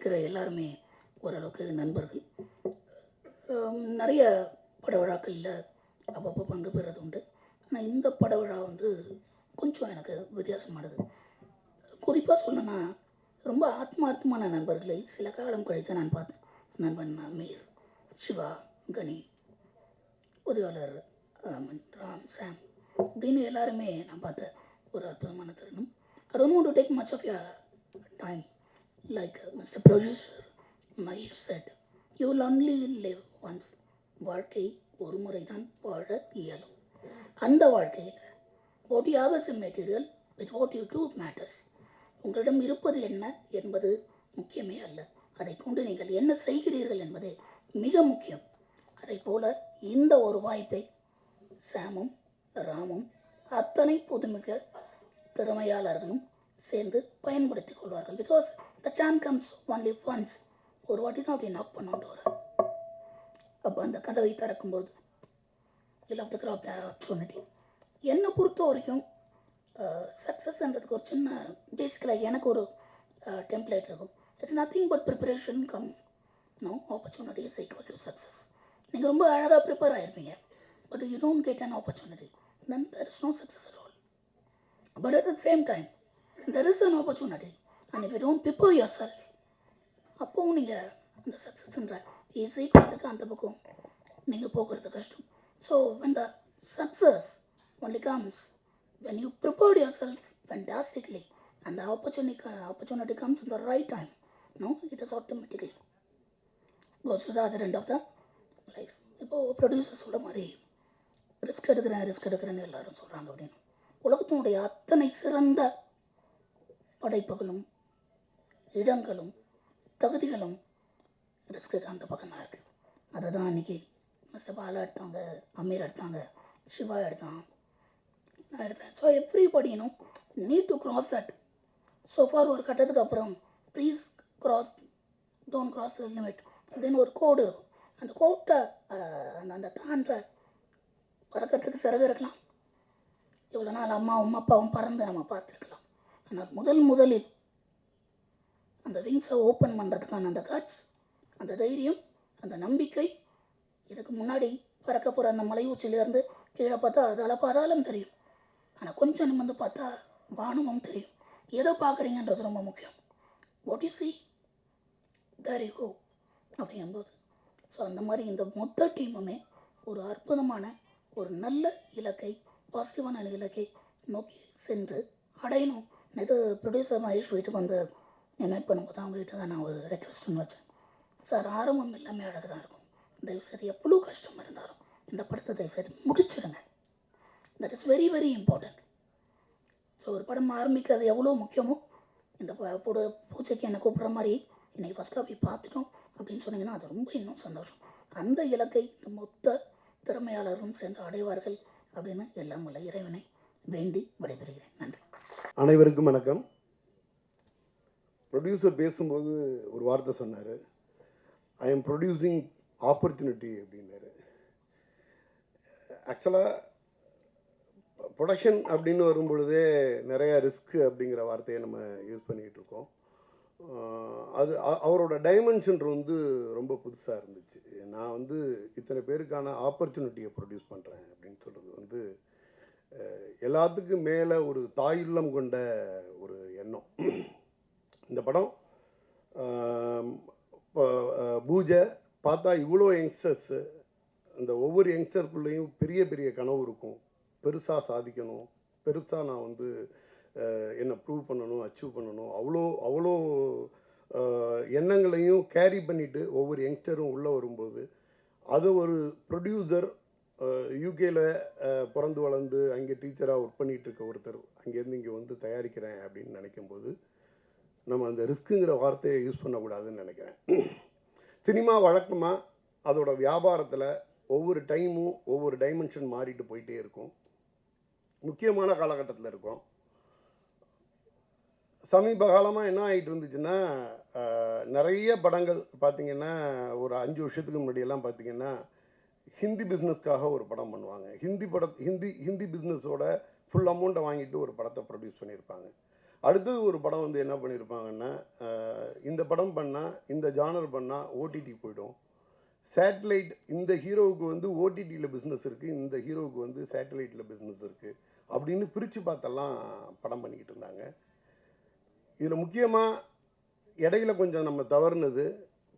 இருக்கிற எல்லாருமே ஓரளவுக்கு நண்பர்கள். நிறைய பட விழாக்களில் அப்பப்போ பங்கு பெறுறது உண்டு. ஆனால் இந்த பட விழா வந்து கொஞ்சம் எனக்கு வித்தியாசமானது. குறிப்பாக சொல்லணும்னா ரொம்ப ஆத்மார்த்தமான நண்பர்களை சில காலம் கழித்து நான் பார்த்தேன். நண்பன் மீர், சிவா, கனி, உதவியாளர் ராம், சாம் அப்படின்னு எல்லாருமே நான் பார்த்த ஒரு அற்புதமான தருணம். I don't want to take much of your time. Like Mr. Producer Mahir said, you will only live once. வாழ்க்கை ஒரு முறை தான் வாழ இயலும். அந்த வாழ்க்கையில் what you have as a material with what you do matters. உங்களிடம் இருப்பது என்ன என்பது முக்கியமே அல்ல, அதை கொண்டு நீங்கள் என்ன செய்கிறீர்கள் என்பதே மிக முக்கியம். அதை போல இந்த ஒரு வாய்ப்பை சாமும் ராமும் அத்தனை புதுமிக திறமையாளர்களும் சேர்ந்து பயன்படுத்திக் கொள்வார்கள். Because the chance comes only once. ஒரு வாட்டி தான் அப்படி நாக் பண்ணோண்டு வரும். அப்போ அந்த கதவை திறக்கும்போது இல்லை அப்படி கிராப் த ஆப்பர்ச்சுனிட்டி. என்னை பொறுத்த வரைக்கும் சக்ஸஸ்ன்றதுக்கு ஒரு சின்ன பேசிக்கலாக எனக்கு ஒரு டெம்ப்ளேட் இருக்கும். It's nothing but preparation cum no opportunity is equal to success. நீங்கள் ரொம்ப அழகாக ப்ரிப்பேர் ஆகிருப்பீங்க, but you don't get an opportunity, then there is no success at all. But at the same time there is an opportunity, and if you don't prepare yourself, அப்போவும் நீங்கள் அந்த சக்ஸஸ்ன்ற ஈஸிக்கு அந்த பக்கம் நீங்கள் போகிறது கஷ்டம். So when the success only comes when you prepared yourself fantastically and the opportunity comes in the right time, no, it is automatically goes to the other end of the life. இப்போது producer சொல்கிற மாதிரி risk எடுக்கிறேன்னு எல்லாரும் சொல்கிறாங்க. அப்படின்னு உலகத்தினுடைய அத்தனை சிறந்த படைப்புகளும் இடங்களும் தகுதிகளும் ரிஸ்க்கு அந்த பக்கம் தான் இருக்குது. அதை தான் அன்றைக்கி மிஸ்டர் பாலா எடுத்தாங்க, அமீர் எடுத்தாங்க, சிவா எடுத்தான், நான் எடுத்தேன். So everybody need to cross that. So for ஒரு கட்டத்துக்கு அப்புறம் please don't cross the limit அப்படின்னு ஒரு கோடு இருக்கும். அந்த கோட்டை அந்த தாண்ட பறக்கிறதுக்கு சிறகு இருக்கலாம். இவ்வளோ நாள் அம்மாவும் அப்பாவும் பறந்து நம்ம பார்த்துருக்கலாம். ஆனால் முதலில் அந்த விங்ஸை ஓப்பன் பண்ணுறதுக்கான அந்த கட்ஸ், அந்த தைரியம், அந்த நம்பிக்கை, இதுக்கு முன்னாடி பறக்க போகிற அந்த மலை உச்சிலேருந்து கீழே பார்த்தா அது பாதாளம் தெரியும், ஆனால் கொஞ்சம் நிமிர்ந்து பார்த்தா வானமும் தெரியும். எதை பார்க்குறீங்கன்றது ரொம்ப முக்கியம். What you see, there you go அப்படிங்கும்போது. ஸோ அந்த மாதிரி இந்த மொத்த டீமுமே ஒரு அற்புதமான ஒரு நல்ல இலக்கை, பாசிட்டிவான இலக்கை நோக்கி சென்று அடையணும். இது ப்ரொடியூசர் மகேஷ் வீட்டுக்கு வந்து இன்வைட் பண்ணும்போது அவங்க வீட்டு தான் நான் ஒரு ரெக்வெஸ்ட்னு வச்சேன். சார் ஆரம்பம் எல்லாமே அழகு தான் இருக்கும், தயவுசெய்து எவ்வளோ கஷ்டம் இருந்தாலும் இந்த படத்தை தயவுசெய்து முடிச்சிடுங்க. That is very very important. So ஒரு படம் ஆரம்பிக்கிறது எவ்வளோ முக்கியமோ, இந்த பூஜைக்கு என்னை கூப்பிட்ற மாதிரி இன்றைக்கி ஃபஸ்ட் காப்பி பார்த்துட்டோம் அப்படின்னு சொன்னீங்கன்னா அது ரொம்ப இன்னும் சந்தோஷம். அந்த இலக்கை இந்த மொத்த திறமையாளரும் சேர்ந்து அடைவார்கள் அப்படின்னு எல்லாம் உள்ள இறைவனை வேண்டி விடைபெறுகிறேன். நன்றி. அனைவருக்கும் வணக்கம். ப்ரொடியூசர் பேசும்போது ஒரு வார்த்தை சொன்னார், ஐ எம் ப்ரொடியூசிங் ஆப்பர்ச்சுனிட்டி அப்படின்னாரு. ஆக்சுவலாக ப்ரொடக்ஷன் அப்படின்னு வரும்பொழுதே நிறையா ரிஸ்க்கு அப்படிங்கிற வார்த்தையை நம்ம யூஸ் பண்ணிக்கிட்டு இருக்கோம். அது அவரோட டைமென்ஷன் வந்து ரொம்ப புதுசாக இருந்துச்சு. நான் வந்து இத்தனை பேருக்கான ஆப்பர்ச்சுனிட்டியை ப்ரொடியூஸ் பண்ணுறேன் அப்படின்னு சொல்கிறது வந்து எல்லாத்துக்கும் மேலே ஒரு தாயுள்ளம் கொண்ட ஒரு எண்ணம். இந்த படம் பூஜை பார்த்தா இவ்வளோ யங்ஸ்டர்ஸு, அந்த ஒவ்வொரு யங்ஸ்டருக்குள்ளேயும் பெரிய பெரிய கனவு இருக்கும். பெருசாக சாதிக்கணும், பெருசாக நான் வந்து என்னை ப்ரூவ் பண்ணணும், அச்சீவ் பண்ணணும், அவ்வளோ எண்ணங்களையும் கேரி பண்ணிவிட்டு ஒவ்வொரு யங்ஸ்டரும் உள்ளே வரும்போது அது ஒரு ப்ரொடியூசர் யூகேயில் பிறந்து வளர்ந்து அங்கே டீச்சராக ஒர்க் பண்ணிகிட்ருக்க ஒருத்தர் அங்கேருந்து இங்கே வந்து தயாரிக்கிறேன் அப்படின்னு நினைக்கும்போது நம்ம அந்த ரிஸ்க்குங்கிற வார்த்தையை யூஸ் பண்ணக்கூடாதுன்னு நினைக்கிறேன். சினிமா வழக்கமாக அதோட வியாபாரத்தில் ஒவ்வொரு டைமும் ஒவ்வொரு டைமென்ஷன் மாறிட்டு போயிட்டே இருக்கும். முக்கியமான காலகட்டத்தில் இருக்கும். சமீப காலமாக என்ன ஆகிட்டு இருந்துச்சுன்னா, நிறைய படங்கள் பார்த்திங்கன்னா ஒரு 5 வருஷத்துக்கு முன்னாடியெல்லாம் பார்த்திங்கன்னா ஹிந்தி பிஸ்னஸ்க்காக ஒரு படம் பண்ணுவாங்க. ஹிந்தி பிஸ்னஸோட ஃபுல் அமௌண்ட்டை வாங்கிட்டு ஒரு படத்தை ப்ரொடியூஸ் பண்ணியிருப்பாங்க. அடுத்தது ஒரு படம் வந்து என்ன பண்ணியிருப்பாங்கன்னா, இந்த படம் பண்ணால், இந்த ஜானர் பண்ணால் ஓடிடி போயிடும். சேட்டலைட் இந்த ஹீரோவுக்கு வந்து ஓடிடியில் பிஸ்னஸ் இருக்குது, இந்த ஹீரோவுக்கு வந்து சேட்டலைட்டில் பிஸ்னஸ் இருக்குது அப்படின்னு பிரித்து பார்த்தெல்லாம் படம் பண்ணிக்கிட்டு இருந்தாங்க. இதில் முக்கியமாக இடையில கொஞ்சம் நம்ம தவறுனது,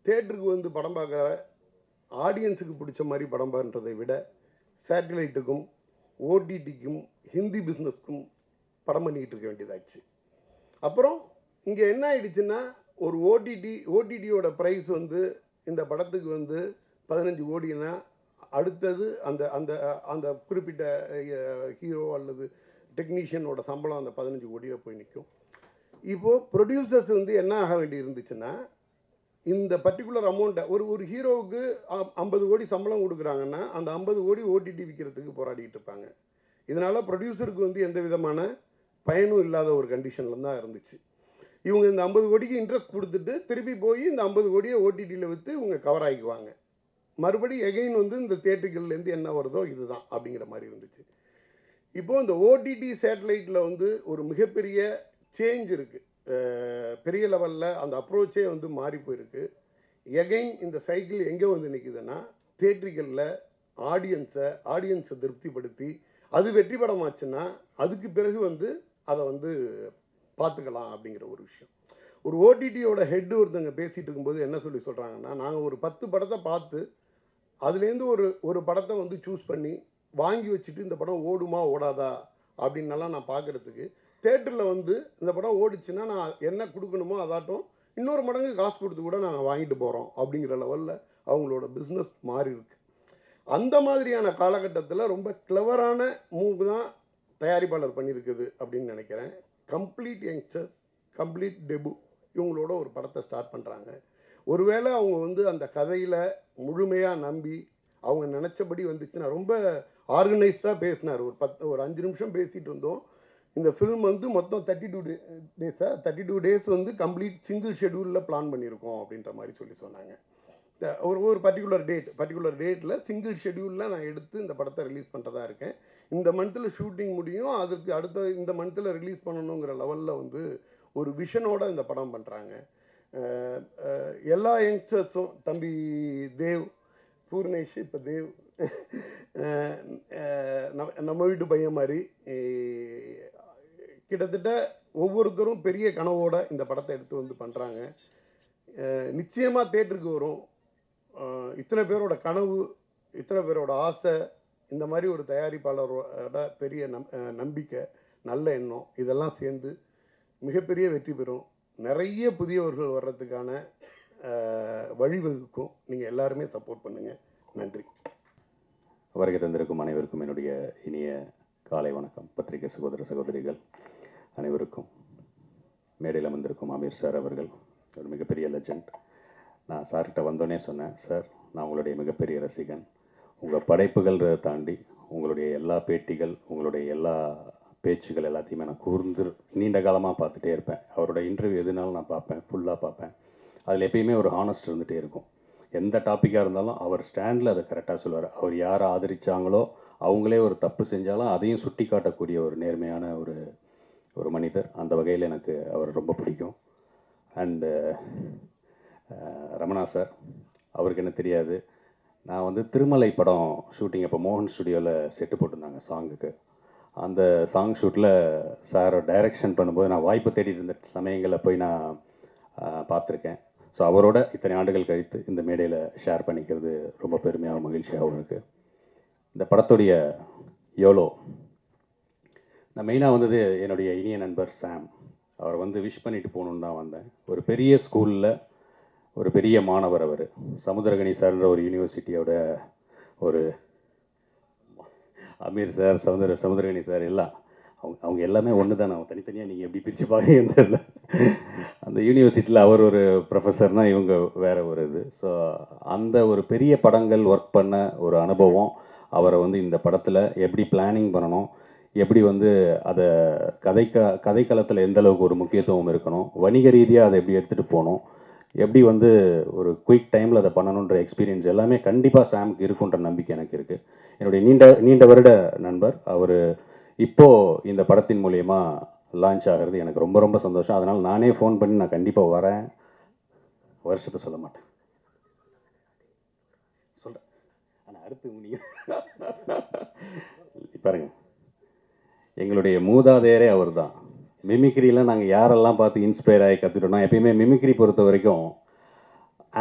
தேட்டருக்கு வந்து படம் பார்க்குற ஆடியன்ஸுக்கு பிடிச்ச மாதிரி படம் பண்ணுறதை விட சேட்டலைட்டுக்கும் ஓடிடிக்கும் ஹிந்தி பிஸ்னஸ்க்கும் படம் பண்ணிக்கிட்டு இருக்க வேண்டியதாச்சு. அப்புறம் இங்கே என்ன ஆயிடுச்சுன்னா, ஒரு ஓடிடியோட ப்ரைஸ் வந்து இந்த படத்துக்கு வந்து 15 கோடினா அடுத்தது அந்த அந்த அந்த குறிப்பிட்ட ஹீரோ அல்லது டெக்னீஷியனோட சம்பளம் அந்த 15 கோடியில் போய் நிற்கும். இப்போது ப்ரொடியூசர்ஸ் வந்து என்ன ஆக வேண்டி இருந்துச்சுன்னா, இந்த பர்டிகுலர் அமௌண்ட்டை ஒரு ஹீரோவுக்கு 50 கோடி சம்பளம் கொடுக்குறாங்கன்னா அந்த 50 கோடி ஓடிடி விற்கிறதுக்கு போராடிட்டு இருப்பாங்க. இதனால் ப்ரொடியூசருக்கு வந்து எந்த விதமான பயனும் இல்லாத ஒரு கண்டிஷனில் தான் இருந்துச்சு. இவங்க இந்த 50 கோடிக்கு இன்ட்ரெஸ்ட் கொடுத்துட்டு திருப்பி போய் இந்த 50 கோடியை ஓடிடியில் விற்று இவங்க கவர் ஆகிக்குவாங்க. மறுபடி எகைன் வந்து இந்த தியேட்டர்கள்லேருந்து என்ன வருதோ இதுதான் அப்படிங்கிற மாதிரி இருந்துச்சு. இப்போது இந்த ஓடிடி சேட்டலைட்டில் வந்து ஒரு மிகப்பெரிய சேஞ்ச் இருக்குது. பெரிய லெவலில் அந்த அப்ரோச்சே வந்து மாறி போயிருக்கு. எகைன் இந்த சைக்கிள் எங்கே வந்து நிற்குதுன்னா, தியேட்டர்களில் ஆடியன்ஸை திருப்திப்படுத்தி அது வெற்றி படமாச்சுன்னா அதுக்கு பிறகு வந்து அதை வந்து பார்த்துக்கலாம் அப்படிங்கிற ஒரு விஷயம். ஒரு ஓடிடியோட ஹெட்டு ஒருத்தங்க பேசிகிட்டு இருக்கும்போது என்ன சொல்கிறாங்கன்னா, நாங்கள் ஒரு 10 படத்தை பார்த்து அதுலேருந்து ஒரு படத்தை வந்து சூஸ் பண்ணி வாங்கி வச்சுட்டு இந்த படம் ஓடுமா ஓடாதா அப்படின்னலாம் நான் பார்க்குறதுக்கு, தேட்டரில் வந்து இந்த படம் ஓடிச்சுன்னா நான் என்ன கொடுக்கணுமோ அதாட்டும் இன்னொரு மடங்கு காசு கொடுத்து கூட நாங்கள் வாங்கிட்டு போகிறோம் அப்படிங்கிற லெவலில் அவங்களோட பிஸ்னஸ் மாறி இருக்கு. அந்த மாதிரியான காலகட்டத்தில் ரொம்ப கிளவரான மூவ் தான் தயாரிப்பாளர் பண்ணியிருக்குது அப்படின்னு நினைக்கிறேன். கம்ப்ளீட் யங்ஸ்டர்ஸ், கம்ப்ளீட் டெபு இவங்களோட ஒரு படத்தை ஸ்டார்ட் பண்ணுறாங்க. ஒருவேளை அவங்க வந்து அந்த கதையில் முழுமையாக நம்பி அவங்க நினச்சபடி வந்துச்சுன்னா, ரொம்ப ஆர்கனைஸ்டாக பேசினார். ஒரு 5 நிமிஷம் பேசிகிட்டு இருந்தோம். இந்த ஃபில்ம் வந்து மொத்தம் 32 டேஸ் வந்து கம்ப்ளீட் சிங்கிள் ஷெடியூலில் பிளான் பண்ணியிருக்கோம் அப்படின்ற மாதிரி சொன்னாங்க. ஒரு பர்டிகுலர் டேட்டில் சிங்கிள் ஷெடியூலில் நான் எடுத்து இந்த படத்தை ரிலீஸ் பண்ணுறதா இருக்கேன். இந்த மந்தில் ஷூட்டிங் முடியும், அதுக்கு அடுத்த இந்த மந்தில் ரிலீஸ் பண்ணணுங்கிற லெவலில் வந்து ஒரு விஷனோட இந்த படம் பண்ணுறாங்க. எல்லா யங்ஸ்டர்ஸும், தம்பி தேவ், பூர்ணேஷ், இப்போ தேவ் நம்ம வீட்டு பையன் மாதிரி கிட்டத்தட்ட ஒவ்வொருத்தரும் பெரிய கனவோட இந்த படத்தை எடுத்து வந்து பண்ணுறாங்க. நிச்சயமாக தேட்டருக்கு வரும். இத்தனை பேரோட கனவு, இத்தனை பேரோட ஆசை, இந்த மாதிரி ஒரு தயாரிப்பாளரோட பெரிய நம்பிக்கை, நல்ல எண்ணம் இதெல்லாம் சேர்ந்து மிகப்பெரிய வெற்றி பெறும். நிறைய புதியவர்கள் வர்றதுக்கான வழிவகுக்கும். நீங்கள் எல்லாருமே சப்போர்ட் பண்ணுங்கள். நன்றி. வருகை தந்திருக்கும் அனைவருக்கும் என்னுடைய இனிய காலை வணக்கம். பத்திரிகை சகோதர சகோதரிகள் அனைவருக்கும், மேடையில் அமர்ந்திருக்கும் அமீர் சார் அவர்கள் ஒரு மிகப்பெரிய லெஜண்ட். நான் சார்கிட்ட வந்தோடனே சொன்னேன், சார் நான் உங்களுடைய மிகப்பெரிய ரசிகன். உங்கள் படைப்புகள் தாண்டி உங்களுடைய எல்லா பேட்டிகள், உங்களுடைய எல்லா பேச்சுகள் எல்லாத்தையுமே நான் கூர்ந்து நீண்ட காலமாக பார்த்துட்டே இருப்பேன். அவரோட இன்டர்வியூ எதுனாலும் நான் பார்ப்பேன், ஃபுல்லாக பார்ப்பேன். அதில் எப்பயுமே ஒரு ஹானஸ்ட் இருந்துகிட்டே இருக்கும். எந்த டாப்பிக்காக இருந்தாலும் அவர் ஸ்டாண்டில் அதை கரெக்டாக சொல்லுவார். அவர் யாரை ஆதரித்தாங்களோ அவங்களே ஒரு தப்பு செஞ்சாலும் அதையும் சுட்டி காட்டக்கூடிய ஒரு நேர்மையான ஒரு மனிதர். அந்த வகையில் எனக்கு அவர் ரொம்ப பிடிக்கும். அண்டு ரமணா சார், அவருக்கு என்ன தெரியாது, நான் வந்து திருமலை படம் ஷூட்டிங் அப்போ மோகன் ஸ்டுடியோவில் செட்டு போட்டிருந்தாங்க சாங்குக்கு. அந்த சாங் ஷூட்டில் சாரை டைரக்ஷன் பண்ணும்போது நான் வாய்ப்பு தேடிட்டு இருந்த சமயங்களில் போய் நான் பார்த்துருக்கேன். ஸோ அவரோட இத்தனை ஆண்டுகள் கழித்து இந்த மேடையில் ஷேர் பண்ணிக்கிறது ரொம்ப பெருமையாகவும் மகிழ்ச்சியாகவும் இருக்குது. இந்த படத்துடைய யோலோ நான் மெயினாக வந்தது என்னுடைய இனிய நண்பர் சாம். அவரை வந்து விஷ் பண்ணிட்டு போகணுன்னு தான் வந்தேன். ஒரு பெரிய ஸ்கூலில் ஒரு பெரிய மாணவர் அவர். சமுத்திரகனி சார்ன்ற ஒரு யூனிவர்சிட்டியோட ஒரு அமீர் சார், சமுத்திரகனி சார் எல்லாம் அவங்க எல்லாமே ஒன்று தான். நான் தனித்தனியாக நீங்கள் எப்படி பிரித்து பார்க்குறீங்கன்னு தெரியல. அந்த யூனிவர்சிட்டியில் அவர் ஒரு ப்ரொஃபஸர்னால் இவங்க வேறு ஒரு இது. ஸோ அந்த ஒரு பெரிய படங்கள் ஒர்க் பண்ண ஒரு அனுபவம் அவரை வந்து இந்த படத்தில் எப்படி பிளானிங் பண்ணணும், எப்படி வந்து அதை கதைக்களத்தில் எந்த அளவுக்கு ஒரு முக்கியத்துவம் இருக்கணும், வணிக ரீதியாக அதை எப்படி எடுத்துகிட்டு போகணும், எப்படி வந்து ஒரு குயிக் டைமில் அதை பண்ணணுன்ற எக்ஸ்பீரியன்ஸ் எல்லாமே கண்டிப்பாக சாமுக்கு இருக்குன்ற நம்பிக்கை எனக்கு இருக்குது. என்னுடைய நீண்ட வருட நண்பர் அவர். இப்போது இந்த படத்தின் மூலயமா லான்ச் ஆகிறது எனக்கு ரொம்ப ரொம்ப சந்தோஷம். அதனால் நானே ஃபோன் பண்ணி நான் கண்டிப்பாக வரேன். வருஷத்தை சொல்ல மாட்டேன், சொல்கிறேன். ஆனால் அடுத்து பாருங்க, எங்களுடைய மூதாதையரே அவர் தான். மிமிக்ரியில் நாங்கள் யாரெல்லாம் பார்த்து இன்ஸ்பயர் ஆகி கற்றுக்கிட்டோம்னா, எப்பயுமே மிமிக்ரி பொறுத்த வரைக்கும்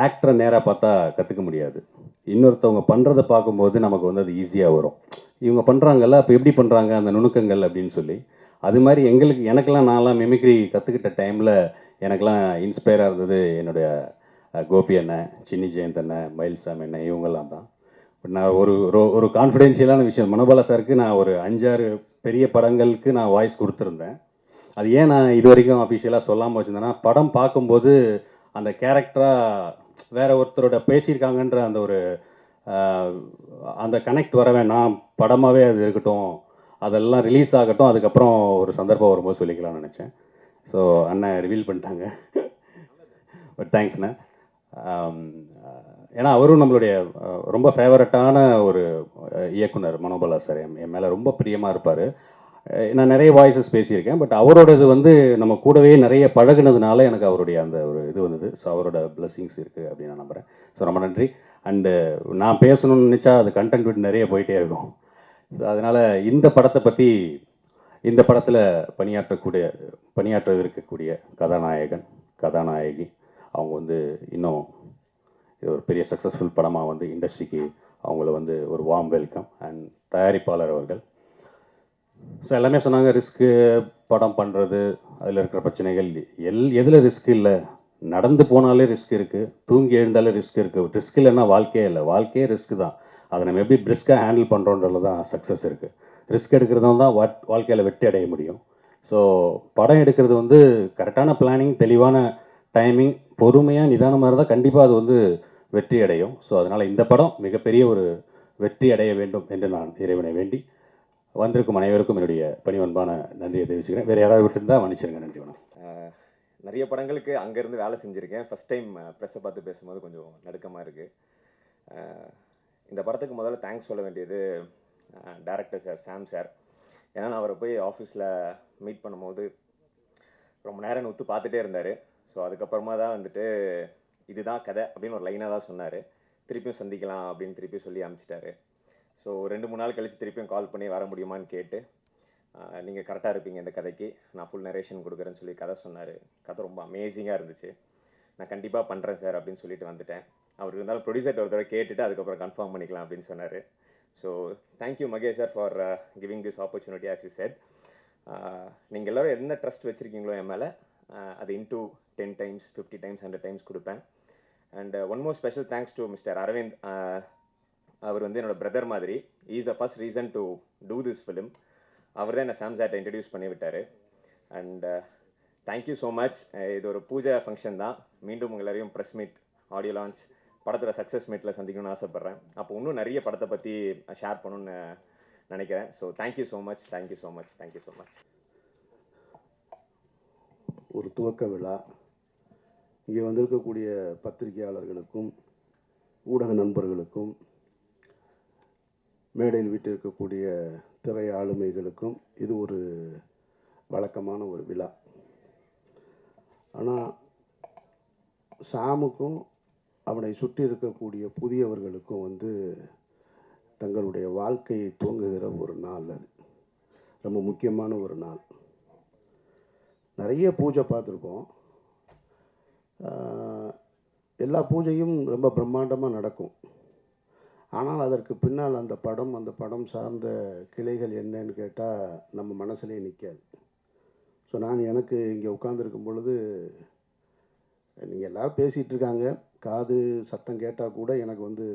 ஆக்டரை நேராக பார்த்தா கற்றுக்க முடியாது. இன்னொருத்தவங்க பண்ணுறதை பார்க்கும்போது நமக்கு வந்து அது ஈஸியாக வரும். இவங்க பண்ணுறாங்கல்ல, அப்போ எப்படி பண்ணுறாங்க அந்த நுணுக்கங்கள் அப்படின்னு சொல்லி. அது மாதிரி எனக்கெல்லாம் நான்லாம் மிமிக்ரி கற்றுக்கிட்ட டைமில் எனக்கெல்லாம் இன்ஸ்பயராக இருந்தது என்னுடைய கோபி அண்ணன், சின்னி ஜெயந்த் அண்ணன், மயில்சாமி அண்ணன், இவங்கெல்லாம் தான். பட் நான் ஒரு கான்ஃபிடென்ஷியலான விஷயம், மனோபாலா சாருக்கு நான் ஒரு 5-6 பெரிய படங்களுக்கு நான் வாய்ஸ் கொடுத்துருந்தேன். அது ஏன் நான் இது வரைக்கும் அஃபிஷியலாக சொல்லாமல் வச்சுருந்தேன்னா, படம் பார்க்கும்போது அந்த கேரக்டராக வேற ஒருத்தரோட பேசியிருக்காங்கன்ற அந்த ஒரு அந்த கனெக்ட் வர வேணாம், படமாகவே அது இருக்கட்டும், அதெல்லாம் ரிலீஸ் ஆகட்டும், அதுக்கப்புறம் ஒரு சந்தர்ப்பம் வரும்போது சொல்லிக்கலாம்னு நினச்சேன். ஸோ அண்ணன் ரிவீல் பண்ணிட்டாங்க. பட் தேங்க்ஸ்ண்ணே. ஏன்னா அவரும் நம்மளுடைய ரொம்ப ஃபேவரட்டான ஒரு இயக்குனர் மனோபாலா சார். என் மேலே ரொம்ப பிரியமாக இருப்பார். நான் நிறைய வாய்ஸஸ் பேசியிருக்கேன். பட் அவரோடது வந்து நம்ம கூடவே நிறைய பழகுனதுனால எனக்கு அவருடைய அந்த ஒரு இது வந்தது. ஸோ அவரோட பிளெஸிங்ஸ் இருக்குது அப்படின்னு நான் நம்புகிறேன். ஸோ ரொம்ப நன்றி. அண்டு நான் பேசணும்னு நினச்சா அது கண்டென்ட் விட்டு நிறைய போயிட்டே இருக்கும். ஸோ அதனால் இந்த படத்தில் பணியாற்ற இருக்கக்கூடிய கதாநாயகன், கதாநாயகி அவங்க வந்து இன்னும் இது ஒரு பெரிய சக்ஸஸ்ஃபுல் படமாக வந்து இண்டஸ்ட்ரிக்கு அவங்கள வந்து ஒரு வார்ம் வெல்கம். அண்ட் தயாரிப்பாளர் அவர்கள் ஸோ எல்லாமே சொன்னாங்க, ரிஸ்க்கு படம் பண்ணுறது, அதில் இருக்கிற பிரச்சனைகள், எதில் ரிஸ்க் இல்லை, நடந்து போனாலே ரிஸ்க் இருக்குது, தூங்கி எழுந்தாலே ரிஸ்க் இருக்குது. ரிஸ்க் இல்லைன்னா வாழ்க்கையே இல்லை, வாழ்க்கையே ரிஸ்க்கு தான். அதை நம்ம எப்படி பிரிஸ்காக ஹேண்டில் பண்ணுறோன்றதுல தான் சக்ஸஸ் இருக்குது. ரிஸ்க் எடுக்கிறதும் தான் வாழ்க்கையில் வெற்றி அடைய முடியும். ஸோ படம் எடுக்கிறது வந்து கரெக்டான பிளானிங், தெளிவான டைமிங், பொறுமையாக நிதானமாக இருந்தால் கண்டிப்பாக அது வந்து வெற்றி அடையும். ஸோ அதனால் இந்த படம் மிகப்பெரிய ஒரு வெற்றி அடைய வேண்டும் என்று நான் இறைவனை வேண்டி வந்திருக்கும் அனைவருக்கும் என்னுடைய பணிவன்பான நன்றியை தெரிவிச்சுக்கிறேன். வேறு யாராவது விட்டுருந்தால் மன்னிச்சிருங்க. நன்றி, வணக்கம். நிறைய படங்களுக்கு அங்கேருந்து வேலை செஞ்சுருக்கேன். ஃபஸ்ட் டைம் ப்ரெஸ்ஸை பார்த்து பேசும்போது கொஞ்சம் நடுக்கமாக இருக்குது. இந்த படத்துக்கு முதல்ல தேங்க்ஸ் சொல்ல வேண்டியது டைரக்டர் சார், சாம் சார். ஏன்னா நான் அவரை போய் ஆஃபீஸில் மீட் பண்ணும்போது ரொம்ப நேரம் ஒத்து பார்த்துட்டே இருந்தார். ஸோ அதுக்கப்புறமா தான் வந்துட்டு இதுதான் கதை அப்படின்னு ஒரு லைனாக தான் சொன்னார். திருப்பியும் சந்திக்கலாம் அப்படின்னு திருப்பி சொல்லி அனுப்பிச்சிட்டாரு. ஸோ 2-3 நாள் கழித்து திருப்பியும் கால் பண்ணி வர முடியுமான்னு கேட்டு, நீங்கள் கரெக்டாக இருப்பீங்க இந்த கதைக்கு, நான் ஃபுல் நரேஷன் கொடுக்குறேன்னு சொல்லி கதை சொன்னார். கதை ரொம்ப அமேசிங்காக இருந்துச்சு. நான் கண்டிப்பாக பண்ணுறேன் சார் அப்படின்னு சொல்லிட்டு வந்துட்டேன். அவர் இருந்தாலும் ப்ரொடியூசர் ஒரு தடவை கேட்டுட்டு அதுக்கப்புறம் கன்ஃபார்ம் பண்ணிக்கலாம் அப்படின்னு சொன்னார். So thank you Mahesh sir for giving this opportunity. As you said, நீங்கள் எல்லோரும் என்ன ட்ரஸ்ட் வச்சுருக்கீங்களோ என் மேலே, அது இன்டூ 10 times, 50 times, 100 times கொடுப்பேன். And one more special thanks to mister Aravind. அவர் வந்து என்னோடய பிரதர் மாதிரி. Is the first reason to do this film. அவர் தான் என்னை சாம்சாட்டை இன்ட்ரடியூஸ் பண்ணி விட்டார். And thank you so much. இது ஒரு பூஜை ஃபங்க்ஷன் தான். மீண்டும் உங்கள் எல்லாரையும் ப்ரெஸ் மீட், ஆடியோ லான்ச், படத்தோட சக்ஸஸ் மீட்டில் சந்திக்கணும்னு ஆசைப்பட்றேன். அப்போ இன்னும் நிறைய படத்தை பற்றி ஷேர் பண்ணணுன்னு நினைக்கிறேன். So thank you so much, thank you so much, thank you so much. ஒரு துவக்க விழா. இங்கே வந்திருக்கக்கூடிய பத்திரிகையாளர்களுக்கும் ஊடக நண்பர்களுக்கும் மேடையில் வீட்டிருக்கக்கூடிய திரை ஆளுமைகளுக்கும் இது ஒரு வழக்கமான ஒரு விழா. ஆனால் சாமுக்கும் அவனை சுற்றி இருக்கக்கூடிய புதியவர்களுக்கும் வந்து தங்களுடைய வாழ்க்கையை துவங்குகிற ஒரு நாள். அது ரொம்ப முக்கியமான ஒரு நாள். நிறைய பூஜை பார்த்துருக்கோம். எல்லா பூஜையும் ரொம்ப பிரம்மாண்டமாக நடக்கும். ஆனால் அதற்கு பின்னால் அந்த படம் சார்ந்த கிளைகள் என்னன்னு கேட்டால் நம்ம மனசுலேயே நிற்காது. ஸோ நான் எனக்கு இங்கே உட்காந்துருக்கும் பொழுது நீங்கள் எல்லோரும் பேசிகிட்டு இருக்காங்க, காது சத்தம் கேட்டால் கூட எனக்கு வந்து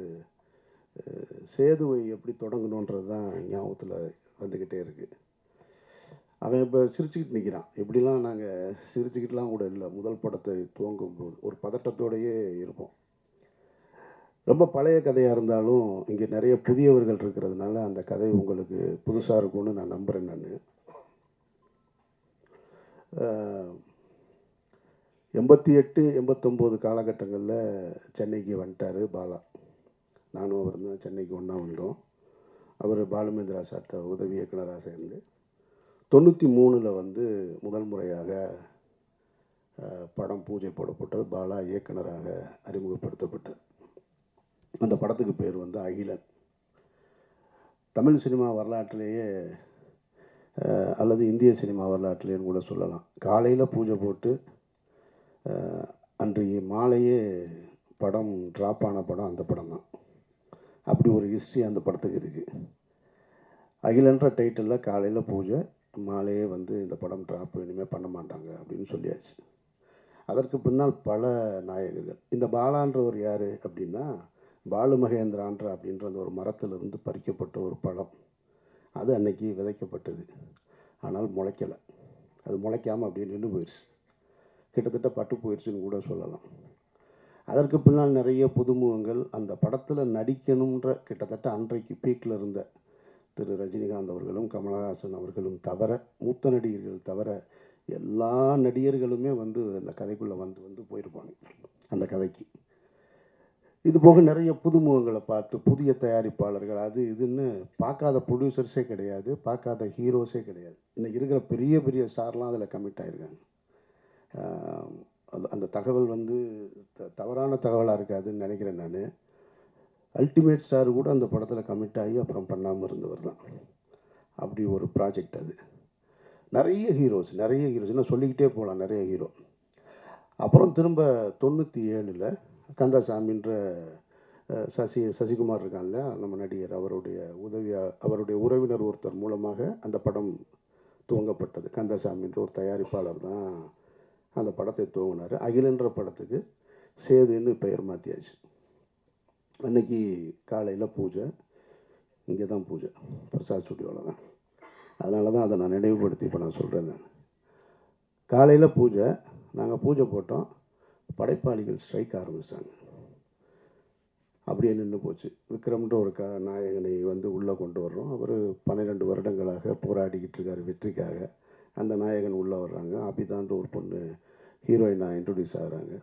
சேதுவை எப்படி தொடங்கணுன்றது தான் ஞாபகத்தில் வந்துக்கிட்டே இருக்குது. அவன் இப்போ சிரிச்சுக்கிட்டு நிற்கிறான். இப்படிலாம் நாங்கள் சிரிச்சுக்கிட்டுலாம் கூட இல்லை. முதல் படத்தை துவங்கும்போது ஒரு பதட்டத்தோடையே இருப்போம். ரொம்ப பழைய கதையாக இருந்தாலும் இங்கே நிறைய புதியவர்கள் இருக்கிறதுனால அந்த கதை உங்களுக்கு புதுசாக இருக்கும்னு நான் நம்புகிறேன். நான் 88, 89 காலகட்டங்களில் சென்னைக்கு வந்துட்டார் பாலா. நானும் அவர் தான் சென்னைக்கு ஒன்றா வந்தோம். அவர் பாலுமேந்திரா சார்ட்ட உதவி இயக்குனராக சேர்ந்து 93 வந்து முதல் முறையாக படம் பூஜை போடப்பட்டது. பாலா இயக்குனராக அறிமுகப்படுத்தப்பட்டது. அந்த படத்துக்கு பேர் வந்து அகிலன். தமிழ் சினிமா வரலாற்றிலேயே அல்லது இந்திய சினிமா வரலாற்றிலேன்னு கூட சொல்லலாம். காலையில் பூஜை போட்டு அன்றைய மாலையே படம் ட்ராப் ஆன படம் அந்த படம் தான். அப்படி ஒரு ஹிஸ்ட்ரி அந்த படத்துக்கு இருக்குது. அகிலன்ற டைட்டிலில் காலையில் பூஜை, மாலையே வந்து இந்த படம் ட்ராப் இனிமேல் பண்ண மாட்டாங்க அப்படின்னு சொல்லியாச்சு. அதற்கு பின்னால் பல நாயகர்கள். இந்த பாலான்றவர் யார் அப்படின்னா, பாலு மகேந்திரான்ற அப்படின்ற அந்த ஒரு மரத்திலிருந்து பறிக்கப்பட்ட ஒரு பழம். அது அன்னைக்கு விதைக்கப்பட்டது. ஆனால் முளைக்கலை. அது முளைக்காமல் அப்படியே நின்று போயிடுச்சு. கிட்டத்தட்ட பட்டு போயிடுச்சுன்னு கூட சொல்லலாம். அதற்கு பின்னால் நிறைய புதுமுகங்கள் அந்த படத்தில் நடிக்கணுன்ற கிட்டத்தட்ட அன்றைக்கு பீக்கில் இருந்த திரு ரஜினிகாந்த் அவர்களும் கமலஹாசன் அவர்களும் தவிர, மூத்த நடிகர்கள் தவிர எல்லா நடிகர்களுமே வந்து அந்த கதைக்குள்ளே வந்து போயிருப்பாங்க அந்த கதைக்கு. இது போக நிறைய புதுமுகங்களை பார்த்து புதிய தயாரிப்பாளர்கள் அது இதுன்னு பார்க்காத ப்ரொடியூசர்ஸே கிடையாது, பார்க்காத ஹீரோஸே கிடையாது. இன்றைக்கி இருக்கிற பெரிய பெரிய ஸ்டார்லாம் அதில் கமிட் ஆகிருக்காங்க. அந்த தகவல் வந்து தவறான தகவலாக இருக்காதுன்னு நினைக்கிறேன் நான். அல்டிமேட் ஸ்டார் கூட அந்த படத்தில் கமிட் ஆகி அப்புறம் பண்ணாமல் இருந்தவர் தான். அப்படி ஒரு ப்ராஜெக்ட் அது. நிறைய ஹீரோஸ் இன்னும் சொல்லிக்கிட்டே போகலாம், நிறைய ஹீரோ. அப்புறம் திரும்ப 97 கந்தசாமின்ற சசிகுமார் இருக்காங்க நம்ம நடிகர், அவருடைய உறவினர் ஒருத்தர் மூலமாக அந்த படம் துவங்கப்பட்டது. கந்தசாமின்ற ஒரு தயாரிப்பாளர் தான் அந்த படத்தை துவங்கினார். அகிலன்ற படத்துக்கு சேதுன்னு பெயர் மாற்றியாச்சு. அன்றைக்கி காலையில் பூஜை, இங்கே தான் பூஜை, பிரசாத் ஸ்டுடியோவில் தான். அதனால தான் அதை நான் நினைவுபடுத்தி இப்போ நான் சொல்கிறேன். நான் காலையில் பூஜை, நாங்கள் பூஜை போட்டோம், படைப்பாளிகள் ஸ்ட்ரைக் ஆரம்பிச்சிட்டாங்க. அப்படியே நின்று போச்சு. விக்ரம்ன்ற ஒரு நாயகனை வந்து உள்ளே கொண்டு வர்றோம். அவர் 12 வருடங்களாக போராடிக்கிட்டு இருக்கார் வெற்றிக்காக. அந்த நாயகன் உள்ளே வர்றாங்க. அபிதான்ற ஒரு பொண்ணு ஹீரோயினாக இன்ட்ரடியூஸ் ஆகிறாங்க.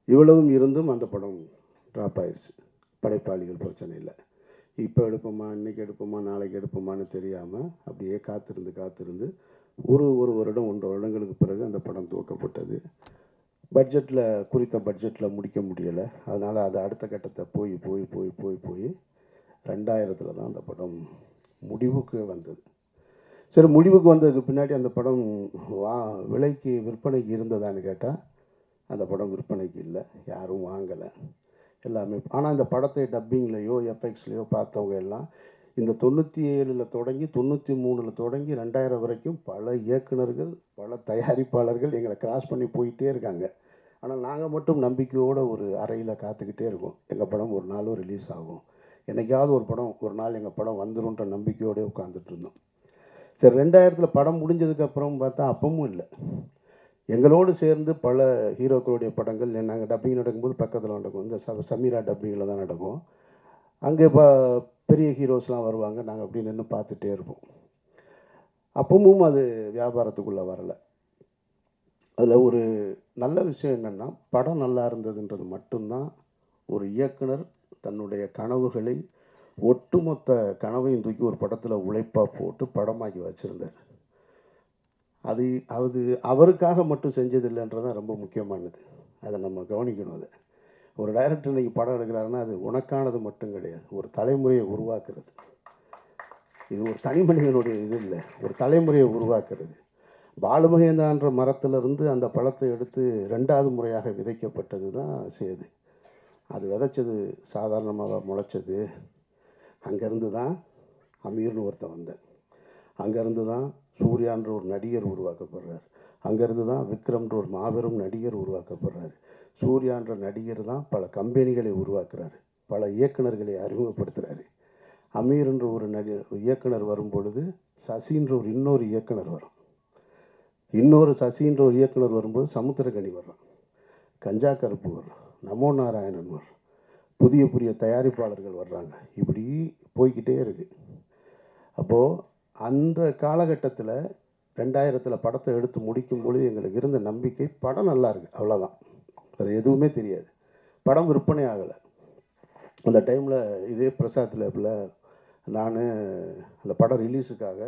இவ்வளவும் இருந்தும் அந்த படம் ட்ராப் ஆயிடுச்சு. படைப்பாளிகள் பிரச்சனை இல்லை. இப்போ எடுப்போமா, இன்றைக்கி எடுப்போமா, நாளைக்கு எடுப்போமான்னு தெரியாமல் அப்படியே காத்திருந்து ஒரு வருடம் 1.5 வருடங்களுக்கு பிறகு அந்த படம் துவக்கப்பட்டது. குறித்த பட்ஜெட்டில் முடிக்க முடியலை. அதனால் அது அடுத்த கட்டத்தை போய் 2000 தான் அந்த படம் முடிவுக்கு வந்தது. சரி, முடிவுக்கு வந்ததுக்கு பின்னாடி அந்த படம் விற்பனைக்கு இருந்ததான்னு கேட்டால் அந்த படம் விற்பனைக்கு இல்லை, யாரும் வாங்கலை எல்லாமே. ஆனால் இந்த படத்தை டப்பிங்லேயோ எஃப்எக்ஸ்லேயோ பார்த்தவங்க எல்லாம் இந்த 97 தொடங்கி 93 தொடங்கி 2000 வரைக்கும் பல இயக்குனர்கள், பல தயாரிப்பாளர்கள் எங்களை கிராஸ் பண்ணி போயிட்டே இருக்காங்க. ஆனால் நாங்கள் மட்டும் நம்பிக்கையோடு ஒரு அறையில் காத்துக்கிட்டே இருக்கோம். எங்கள் படம் ஒரு நாளும் ரிலீஸ் ஆகும், என்றைக்காவது ஒரு நாள் எங்கள் படம் வந்துடும்ன்ற நம்பிக்கையோடு உட்காந்துட்டு இருந்தோம். சரி, 2000 படம் முடிஞ்சதுக்கப்புறம் பார்த்தா அப்பவும் இல்லை. எங்களோடு சேர்ந்து பல ஹீரோக்களுடைய படங்கள் நாங்கள் டப்பிங் நடக்கும்போது பக்கத்தில் நடக்கும். இந்த சமீரா டப்பிங்கில் தான் நடக்கும். அங்கே பெரிய ஹீரோஸ்லாம் வருவாங்க, நாங்கள் அப்படி நின்று பார்த்துட்டே இருப்போம். அப்பவும் அது வியாபாரத்துக்குள்ளே வரலை. அதில் ஒரு நல்ல விஷயம் என்னென்னா, படம் நல்லா இருந்ததுன்றது மட்டும்தான் ஒரு இயக்குனர் தன்னுடைய கனவுகளை, ஒட்டுமொத்த கனவையும் தூக்கி ஒரு படத்தில் உழைப்பாக போட்டு படமாக்கி வச்சுருந்தார். அது அவருக்காக மட்டும் செஞ்சதில்லைன்றதான் ரொம்ப முக்கியமானது. அதை நம்ம கவனிக்கணும். அதை ஒரு டைரக்டர் இன்றைக்கி படம் எடுக்கிறாருன்னா அது உனக்கானது மட்டும் கிடையாது, ஒரு தலைமுறையை உருவாக்குறது. இது ஒரு தனி மனிதனுடைய இது இல்லை, ஒரு தலைமுறையை உருவாக்குறது. பாலுமகேந்திரான்ற மரத்திலிருந்து அந்த பழத்தை எடுத்து 2வது முறையாக விதைக்கப்பட்டது தான் சேது. அது விதைச்சது சாதாரணமாக முளைச்சது. அங்கேருந்து தான் அமீர்னு ஒருத்தன் வந்தேன். அங்கேருந்து தான் சூர்யான்ற ஒரு நடிகர் உருவாக்கப்படுறார். அங்கேருந்து தான் விக்ரம்ன்ற ஒரு மாபெரும் நடிகர் உருவாக்கப்படுறார். சூர்யான்ற நடிகர் தான் பல கம்பெனிகளை உருவாக்குறாரு, பல இயக்குனர்களை அறிமுகப்படுத்துகிறாரு. அமீர்ன்ற ஒரு இயக்குனர் வரும் பொழுது சசின்ற ஒரு இன்னொரு இயக்குனர் வரும். சசின்ற ஒரு இயக்குனர் வரும்போது சமுத்திரக்கனி வர்றான், கஞ்சா கருப்பு வர்றான், நமோ நாராயணன் வர்றான், புதிய தயாரிப்பாளர்கள் வர்றாங்க. இப்படி போய்கிட்டே இருக்குது. அப்போது அந்த காலகட்டத்தில் 2000 படத்தை எடுத்து முடிக்கும் பொழுது எங்களுக்கு இருந்த நம்பிக்கை படம் நல்லா இருக்குது, அவ்வளோதான், வேறு எதுவுமே தெரியாது. படம் விற்பனை ஆகலை. அந்த டைமில் இதே பிரசாத் லேபில் நான் அந்த படம் ரிலீஸுக்காக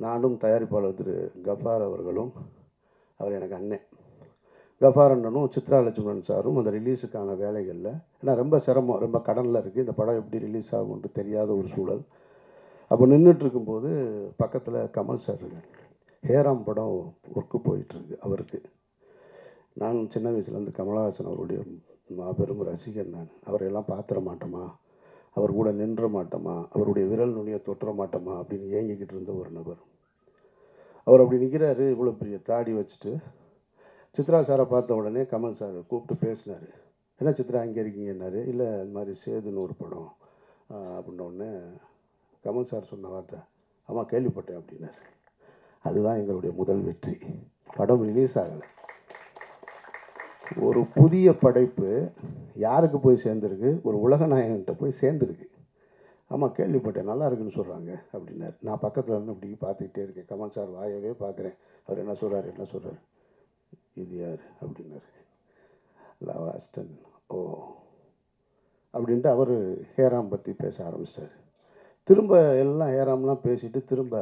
நானும் தயாரிப்பாளர் திரு கஃபார் அவர்களும், அவர் எனக்கு அண்ணன் கஃபார் அண்ணனும், சித்ரா லட்சுமணன் சாரும் அந்த ரிலீஸுக்கான வேலைகளில், ஏன்னா ரொம்ப சிரமம், ரொம்ப கடனில் இருக்குது, இந்த படம் எப்படி ரிலீஸ் ஆகும்ன்ட்டு தெரியாத ஒரு சூழல். அப்போ நின்றுட்டுருக்கும்போது பக்கத்தில் கமல் சார் இருக்காங்க. ஹேராம் படம் ஒர்க்கு போயிட்டுருக்கு அவருக்கு. நான் சின்ன வயசுலேருந்து கமலஹாசன் அவருடைய மாபெரும் ரசிகன். நான் அவரையெல்லாம் பார்த்துட மாட்டோமா, அவர் கூட நின்ற மாட்டோமா, அவருடைய விரல் நுனியை தொட்டுற மாட்டோமா அப்படின்னு ஏங்கிக்கிட்டு இருந்த ஒரு நபர். அவர் அப்படி நிற்கிறாரு, இவ்வளோ பெரிய தாடி வச்சுட்டு. சித்ரா சாரை பார்த்த உடனே கமல் சார் கூப்பிட்டு பேசினார். என்ன சித்ரா இங்கே இருக்கீங்கன்னாரு. இல்லை இந்த மாதிரி சேதுன்னு ஒரு படம் அப்படின்ன உடனே கமல் சார் சொன்ன வார்த்தை, ஆமாம் கேள்விப்பட்டேன் அப்படின்னாரு. அதுதான் எங்களுடைய முதல் வெற்றி. படம் ரிலீஸ் ஆகலை. ஒரு புதிய படைப்பு யாருக்கு போய் சேர்ந்துருக்கு? ஒரு உலக நாயகன்கிட்ட போய் சேர்ந்துருக்கு. ஆமாம் கேள்விப்பட்டேன், நல்லா இருக்குன்னு சொல்கிறாங்க அப்படின்னாரு. நான் பக்கத்தில் இருந்து இப்படி பார்த்துக்கிட்டே இருக்கேன். கமல் சார் வாயவே பார்க்குறேன். அவர் என்ன சொல்கிறாரு, இது யார் அப்படின்னாரு. லவாஸ்டன். ஓ அப்படின்ட்டு அவர் ஹேராம் பற்றி பேச ஆரம்பிச்சிட்டார். திரும்ப எல்லாம் ஹேராம்லாம் பேசிவிட்டு திரும்ப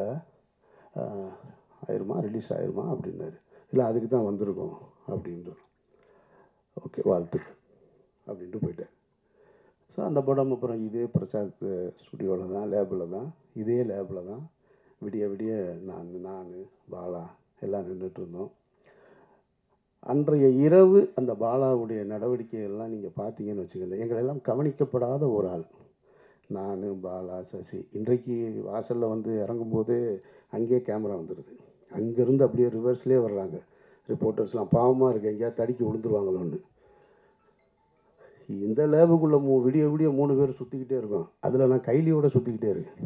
ரிலீஸ் ஆயிருமா அப்படின்னாரு. இல்லை அதுக்கு தான் வந்திருக்கோம் அப்படின்னு. ஓகே வாழ்த்துக்கள் அப்படின்ட்டு போயிட்டேன். ஸோ அந்த படம் அப்புறம் இதே பிரசாத் ஸ்டுடியோவில் தான், லேபில் தான், இதே லேபில் தான் விடிய விடிய நான் பாலா எல்லாம் நின்றுட்டு இருந்தோம். அன்றைய இரவு அந்த பாலாவுடைய நடவடிக்கைகள்லாம் நீங்கள் பார்த்தீங்கன்னு வச்சுக்கோங்க, எங்களெல்லாம் கவனிக்கப்படாத ஒரு ஆள். நான், பாலா, சசி. இன்றைக்கு வாசலில் வந்து இறங்கும்போது அங்கேயே கேமரா வந்துடுது. அங்கேருந்து அப்படியே ரிவர்ஸ்லேயே வர்றாங்க ரிப்போர்ட்டர்ஸ்லாம். பாவமாக இருக்குது, எங்கேயாவது தடிக்கி விழுந்துருவாங்களோன்னு. இந்த லேபுக்குள்ளே விடிய விடிய 3 பேர் சுற்றிக்கிட்டே இருக்கோம். அதில் நான் கைலியோடு சுற்றிக்கிட்டே இருக்கேன்.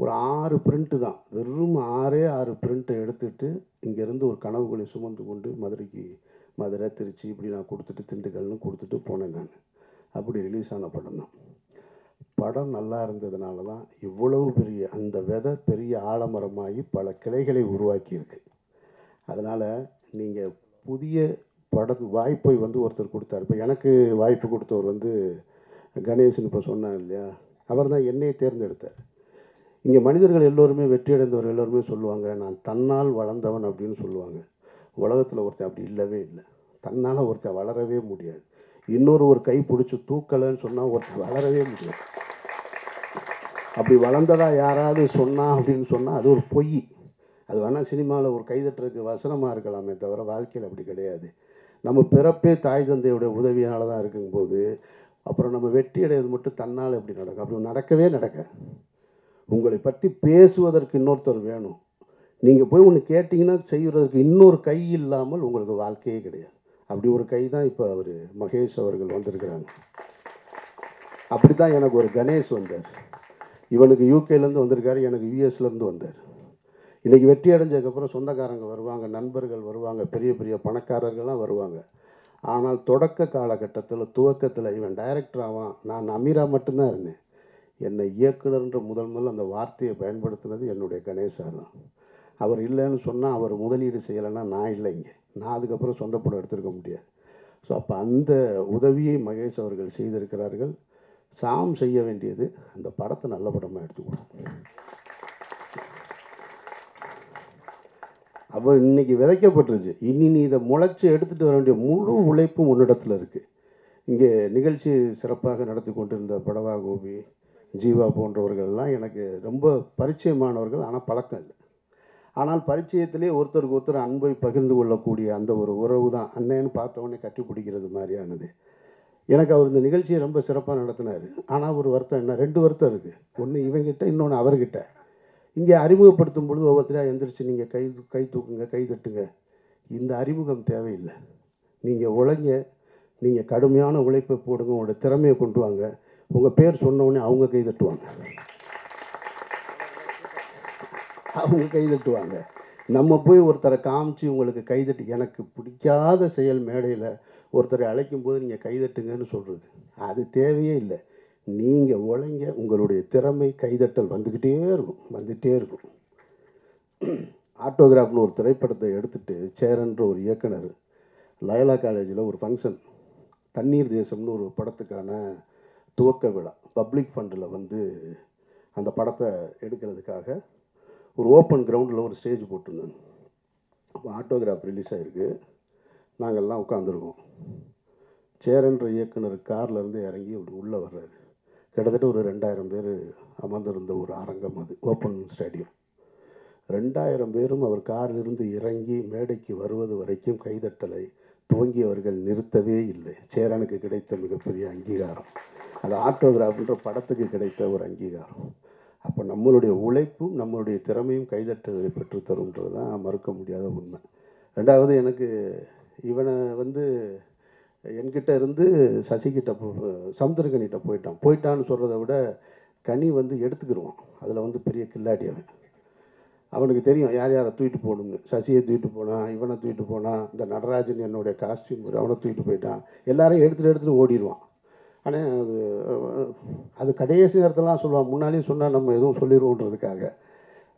ஒரு 6 பிரிண்ட்டு தான், வெறும் 6 பிரிண்ட்டை எடுத்துகிட்டு இங்கேருந்து ஒரு கனவுகளை சுமந்து கொண்டு மதுரை, திருச்சி இப்படி நான் கொடுத்துட்டு திண்டுக்கல்னு கொடுத்துட்டு போனேன். நான் அப்படி ரிலீஸ் ஆன படம் தான். படம் நல்லா இருந்ததுனால தான் இவ்வளவு பெரிய அந்த விதை பெரிய ஆலமரமாகி பல கிளைகளை உருவாக்கியிருக்கு. அதனால் நீங்கள் புதிய வாய்ப்பை வந்து ஒருத்தர் கொடுத்தார். இப்போ எனக்கு வாய்ப்பு கொடுத்தவர் வந்து கணேசன் இப்போ சொன்னார் இல்லையா, அவர் தான் என்னையை தேர்ந்தெடுத்தார். இங்கே மனிதர்கள் எல்லோருமே வெற்றி அடைந்தவர் எல்லோருமே சொல்லுவாங்க, நான் தன்னால் வளர்ந்தவன் அப்படின்னு சொல்லுவாங்க. உலகத்தில் ஒருத்தன் அப்படி இல்லவே இல்லை. தன்னால் ஒருத்தன் வளரவே முடியாது. ஒரு கை பிடிச்சி தூக்கலைன்னு சொன்னால் ஒருத்தன் வளரவே முடியாது. அப்படி வளர்ந்ததா யாராவது சொன்னா அப்படின்னு சொன்னால் அது ஒரு பொய். அது வேணால் சினிமாவில் ஒரு கைதட்டுறதுக்கு வசனமாக இருக்கலாமே தவிர வாழ்க்கையில் அப்படி கிடையாது. நம்ம பிறப்பே தாய் தந்தையோட உதவியால் தான் இருக்கும்போது அப்புறம் நம்ம வெற்றி அடைவது மட்டும் தன்னால் எப்படி நடக்கும்? அப்படி நடக்க உங்களை பற்றி பேசுவதற்கு இன்னொருத்தர் வேணும். நீங்கள் போய் ஒன்று கேட்டிங்கன்னா செய்கிறதுக்கு இன்னொரு கை இல்லாமல் உங்களுக்கு வாழ்க்கையே கிடையாது. அப்படி ஒரு கை தான் இப்போ அவர் மகேஷ் அவர்கள் வந்திருக்கிறாங்க. அப்படி தான் எனக்கு ஒரு கணேஷ் வந்தார். இவனுக்கு யூகேலேருந்து வந்திருக்காரு, எனக்கு யூஎஸ்லேருந்து வந்தார். இன்றைக்கி வெற்றி அடைஞ்சதுக்கப்புறம் சொந்தக்காரங்க வருவாங்க, நண்பர்கள் வருவாங்க, பெரிய பெரிய பணக்காரர்கள்லாம் வருவாங்க. ஆனால் தொடக்க காலகட்டத்தில் துவக்கத்தில் இவன் டைரக்டர் ஆவான், நான் அமீரா மட்டும்தான் இருந்தேன். என்னை இயக்குனர்ன்ற முதல் அந்த வார்த்தையை பயன்படுத்தினது என்னுடைய கணேசார் தான். அவர் இல்லைன்னு சொன்னால், அவர் முதலீடு செய்யலைன்னா நான் இல்லை இங்கே. நான் அதுக்கப்புறம் சொந்த படம் எடுத்திருக்க முடியாது. ஸோ அப்போ அந்த உதவியை மகேஷ் அவர்கள் செய்திருக்கிறார்கள். சாம் செய்ய வேண்டியது அந்த படத்தை நல்ல படமாக எடுத்துக்கணும். அவள் இன்றைக்கி விதைக்கப்பட்டுருச்சு. இனி நீ இதை முளைச்சி எடுத்துகிட்டு வர வேண்டிய முழு உழைப்பும் உன்னிடத்தில் இருக்குது. இங்கே நிகழ்ச்சி சிறப்பாக நடத்தி கொண்டிருந்த படவா கோபி, ஜீவா போன்றவர்கள்லாம் எனக்கு ரொம்ப பரிச்சயமானவர்கள், ஆனால் பழக்கம் இல்லை. ஆனால் பரிச்சயத்திலே ஒருத்தருக்கு ஒருத்தர் அன்பை பகிர்ந்து கொள்ளக்கூடிய அந்த ஒரு உறவு தான் அண்ணன்னு பார்த்தவொடனே கட்டி பிடிக்கிறது மாதிரியானது. எனக்கு அவர் இந்த நிகழ்ச்சியை ரொம்ப சிறப்பாக நடத்தினார். ஆனால் ஒரு வருத்தம் என்ன, 2 வருத்தம் இருக்குது. ஒன்று இவங்கிட்ட, இன்னொன்று அவர்கிட்ட. இங்கே அறிமுகப்படுத்தும் பொழுது ஒவ்வொருத்தராக எந்திரிச்சு நீங்கள் கை தூக்குங்க, கை தட்டுங்க. இந்த அறிமுகம் தேவையில்லை. நீங்கள் உழைங்க, நீங்கள் கடுமையான உழைப்பை போடுங்க, உங்களோட திறமையை கொண்டு வாங்க. உங்கள் பேர் சொன்னோடனே அவங்க கை தட்டுவாங்க. நம்ம போய் ஒருத்தரை காமிச்சு உங்களுக்கு கைதட்டி, எனக்கு பிடிக்காத செயல் மேடையில் ஒருத்தரை அழைக்கும் போது நீங்கள் கைதட்டுங்கன்னு சொல்கிறது அது தேவையே இல்லை. நீங்கள் உழைங்க, உங்களுடைய திறமை கைதட்டல் வந்துக்கிட்டே இருக்கும். ஆட்டோகிராஃப்னு ஒரு திரைப்படத்தை எடுத்துகிட்டு சேரன்ற ஒரு இயக்குனர் லயலா காலேஜில் ஒரு ஃபங்க்ஷன், தண்ணீர் தேசம்னு ஒரு படத்துக்கான துவக்க விழா பப்ளிக் ஃபண்டில் வந்து அந்த படத்தை எடுக்கிறதுக்காக ஒரு ஓப்பன் கிரவுண்டில் ஒரு ஸ்டேஜ் போட்டிருந்தேன். அப்போ ஆட்டோகிராஃப் ரிலீஸ் ஆகிருக்கு. நாங்கள்லாம் உட்காந்துருக்கோம். சேரன்ற இயக்குனர் கார்லேருந்து இறங்கி அப்படி உள்ளே வர்றாரு. கிட்டத்தட்ட ஒரு 2000 பேர் அமர்ந்திருந்த ஒரு அரங்கம், அது ஓப்பன் ஸ்டேடியம். 2000 பேரும் அவர் காரிலிருந்து இறங்கி மேடைக்கு வருவது வரைக்கும் கைதட்டலை துவங்கியவர்கள் நிறுத்தவே இல்லை. சேரனுக்கு கிடைத்த மிகப்பெரிய அங்கீகாரம் அது ஆட்டோகிராஃப்ன்ற படத்துக்கு கிடைத்த ஒரு அங்கீகாரம். அப்போ நம்மளுடைய உழைப்பும் நம்மளுடைய திறமையும் கைதட்டலை பெற்றுத்தரும்ன்றது தான் மறுக்க முடியாத உண்மை. ரெண்டாவது, எனக்கு இவனை என்கிட்ட இருந்து சசிகிட்ட சமுத்திரக்கனிகிட்ட போயிட்டான்னு சொல்கிறத விட கனி எடுத்துக்கிடுவான். அதில் பெரிய கில்லாடி அவனுக்கு தெரியும் யார் யாரை தூக்கிட்டு போகணும்னு. சசியை தூக்கிட்டு போனான், இவனை தூக்கிட்டு போனான், இந்த நடராஜன் என்னுடைய காஸ்டியூம் அவனை தூக்கிட்டு போயிட்டான், எல்லாரையும் எடுத்துகிட்டு ஓடிடுவான். ஆனால் அது கடைசி நேரத்திலாம் சொல்லுவான். முன்னாலேயே சொன்னால் நம்ம எதுவும் சொல்லிடுவோன்றதுக்காக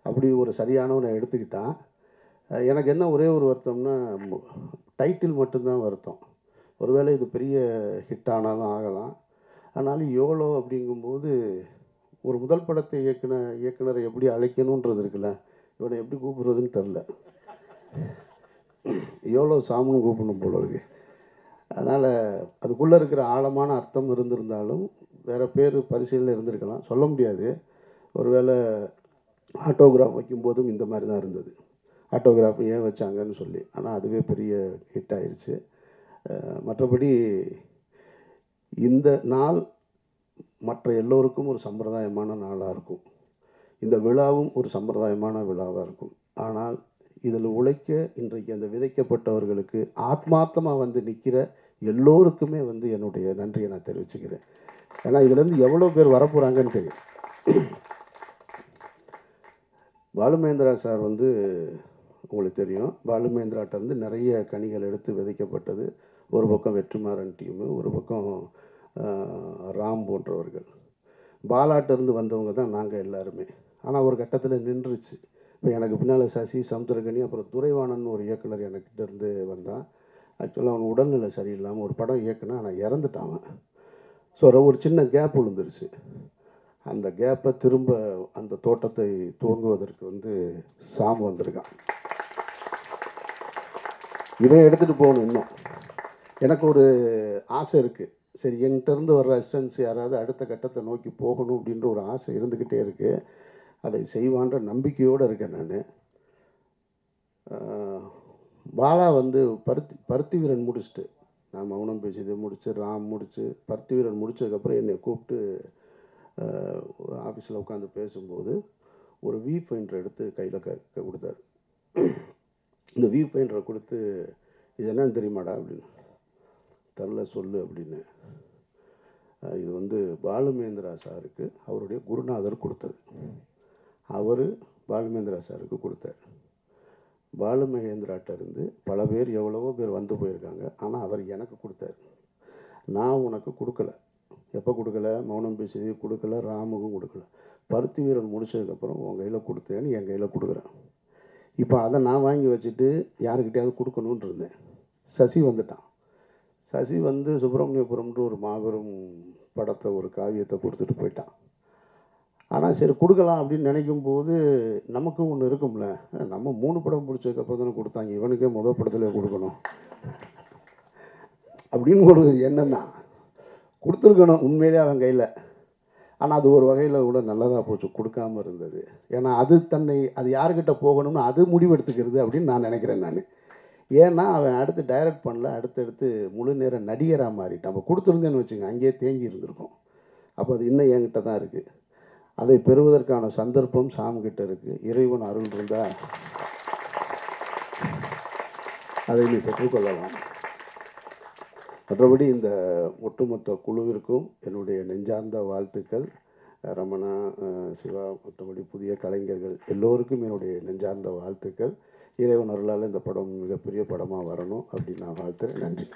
அப்படி ஒரு சரியானவனை எடுத்துக்கிட்டான். எனக்கு என்ன ஒரே ஒரு வருத்தம்னா, டைட்டில் மட்டும்தான் வருத்தம். ஒருவேளை இது பெரிய ஹிட் ஆனாலும் ஆகலாம். ஆனாலும் யோலோ அப்படிங்கும்போது ஒரு முதல் படத்தை இயக்குனரை எப்படி அழைக்கணுன்றது இருக்குல்ல, இவனை எப்படி கூப்பிடுறதுன்னு தெரில. யோலோ சாமுன்னு கூப்பிடணும் போல இருக்கு. அதனால் அதுக்குள்ளே இருக்கிற ஆழமான அர்த்தம் இருந்திருந்தாலும் வேறு பேர் பரிசீலனை இருந்திருக்கலாம், சொல்ல முடியாது. ஒருவேளை ஆட்டோகிராஃப் வைக்கும்போதும் இந்த மாதிரி தான் இருந்தது. ஆட்டோகிராஃப் ஏன் வச்சாங்கன்னு சொல்லி. ஆனால் அதுவே பெரிய ஹிட் ஆயிடுச்சு. மற்றபடி இந்த நாள் மற்ற எல்லோருக்கும் ஒரு சம்பிரதாயமான நாளாக இருக்கும். இந்த விழாவும் ஒரு சம்பிரதாயமான விழாவாக இருக்கும். ஆனால் இதில் உழைக்க இன்றைக்கு அந்த விதைக்கப்பட்டவர்களுக்கு ஆத்மார்த்தமாக நிற்கிற எல்லோருக்குமே என்னுடைய நன்றியை நான் தெரிவிச்சுக்கிறேன். ஏன்னா இதிலேருந்து எவ்வளோ பேர் வரப்போகிறாங்கன்னு தெரியும். பாலுமகேந்திரா சார் உங்களுக்கு தெரியும். பாலுமகேந்திராட்ட நிறைய கனிகள் எடுத்து விதைக்கப்பட்டது. ஒரு பக்கம் வெற்றிமாறன் டீமு, ஒரு பக்கம் ராம் போன்றவர்கள். பாலாட்டிருந்து வந்தவங்க தான் நாங்கள் எல்லாருமே. ஆனால் ஒரு கட்டத்தில் நின்றுச்சு. இப்போ எனக்கு பின்னால் சசி, சமுத்திரக்கனி, அப்புறம் துரைவாணன் ஒரு இயக்குனர் எனக்கிட்ட இருந்து வந்தான். ஆக்சுவலாக அவன் உடல்நிலை சரியில்லாமல் ஒரு படம் இயக்குனா ஆனால் இறந்துட்டான். ஸோ ஒரு சின்ன கேப் விழுந்துருச்சு. அந்த கேப்பை திரும்ப அந்த தோட்டத்தை துவங்குவதற்கு சாம் வந்திருக்கான். இதை எடுத்துகிட்டு போகணும். இன்னும் எனக்கு ஒரு ஆசை இருக்குது. சரி, என்கிட்டருந்து வர்ற அசிஸ்டன்ஸ் யாராவது அடுத்த கட்டத்தை நோக்கி போகணும் அப்படின்ற ஒரு ஆசை இருந்துக்கிட்டே இருக்குது. அதை செய்வான்ற நம்பிக்கையோடு இருக்கேன் நான். பாலா பருத்தி வீரன் முடிச்சுட்டு, நான் மௌனம் பேசியதை முடிச்சு, ராம் முடிச்சு, பருத்தி வீரன் முடிச்சதுக்கப்புறம் என்னை கூப்பிட்டு ஆஃபீஸில் உட்காந்து பேசும்போது ஒரு வி ஃபைண்டர் எடுத்து கையில் கொடுத்தாரு. இந்த வி ஃபைண்டரை கொடுத்து, இது என்னன்னு தெரியுமாடா அப்படின்னு. தெரில, சொல்லு அப்படின்னு. இது பாலுமகேந்திரா சாருக்கு அவருடைய குருநாதர் கொடுத்தது. அவர் பாலுமகேந்திரா சாருக்கு கொடுத்தார். பாலுமகேந்திராட்ட இருந்து பல பேர், எவ்வளவோ பேர் போயிருக்காங்க. ஆனால் அவர் எனக்கு கொடுத்தார். நான் உனக்கு கொடுக்கல. எப்போ கொடுக்கல? மௌனம் பேசியது கொடுக்கல, ராமுக்கும் கொடுக்கல. பருத்தி வீரன் முடிச்சதுக்கப்புறம் உன் கையில் கொடுத்தேன்னு என் கையில் கொடுக்குறேன். இப்போ அதை நான் வாங்கி வச்சுட்டு யாருக்கிட்டையாவது கொடுக்கணுன்னு இருந்தேன். சசி வந்துட்டான். சசி சுப்பிரமணியபுரம்ன்ற ஒரு மாபெரும் படத்தை, ஒரு காவியத்தை கொடுத்துட்டு போயிட்டான். ஆனால் சரி கொடுக்கலாம் அப்படின்னு நினைக்கும் போது நமக்கும் ஒன்று இருக்கும்ல, நம்ம 3 படம் பிடிச்சதுக்கப்புறம் தானே கொடுத்தாங்க, இவனுக்கே முதல் படத்தில் கொடுக்கணும் அப்படின்னு ஒரு எண்ணம் தான். கொடுத்துருக்கணும் உண்மையிலே அவன் கையில். ஆனால் அது ஒரு வகையில் கூட நல்லதாக போச்சு கொடுக்காமல் இருந்தது. ஏன்னா அது யாருக்கிட்ட போகணும்னு அது முடிவெடுத்துக்கிறது அப்படின்னு நான் நினைக்கிறேன். நான் ஏன்னா அவன் அடுத்து டைரக்ட் பண்ணல, அடுத்தடுத்து முழு நேர நடிகராக மாறிட்டான். நம்ம கொடுத்துருந்தேன்னு வச்சுங்க, அங்கேயே தேங்கி இருந்திருக்கும். அப்போ அது இன்னும் என்கிட்ட தான் இருக்குது. அதை பெறுவதற்கான சந்தர்ப்பம் சாம்கிட்ட இருக்குது. இறைவன் அருள் இருந்தால் அதை நீ பெற்றுக்கொள்ளலாம். மற்றபடி இந்த ஒட்டுமொத்த குழுவிற்கும் என்னுடைய நெஞ்சார்ந்த வாழ்த்துக்கள். ரமணா, சிவா, மற்றபடி புதிய கலைஞர்கள் எல்லோருக்கும் என்னுடைய நெஞ்சார்ந்த வாழ்த்துக்கள். இறைவன் அருளால் இந்த படம் மிகப்பெரிய படமாக வரணும் அப்படின்னு நான் வாழ்த்துறேன். நன்றி.